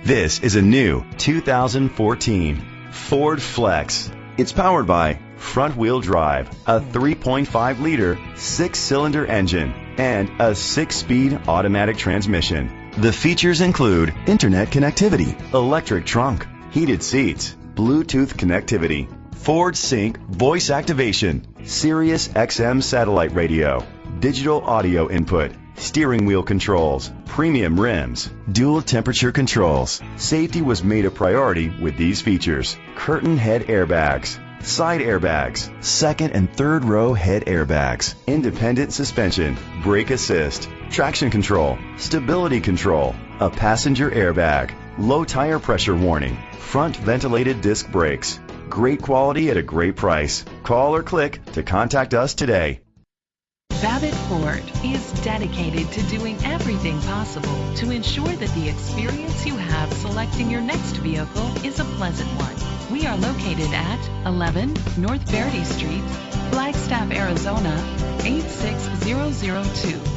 This is a new 2014 Ford Flex. It's powered by front-wheel drive, a 3.5-liter six-cylinder engine, and a 6-speed automatic transmission. The features include internet connectivity, electric trunk, heated seats, Bluetooth connectivity, Ford Sync voice activation, Sirius XM satellite radio, digital audio input, steering wheel controls, premium rims, dual temperature controls. Safety was made a priority with these features: curtain head airbags, side airbags, second and third row head airbags, independent suspension, brake assist, traction control, stability control, a passenger airbag, low tire pressure warning, front ventilated disc brakes. Great quality at a great price. Call or click to contact us today. Babbitt Ford is dedicated to doing everything possible to ensure that the experience you have selecting your next vehicle is a pleasant one. We are located at 11 North Verdi Street, Flagstaff, Arizona 86002.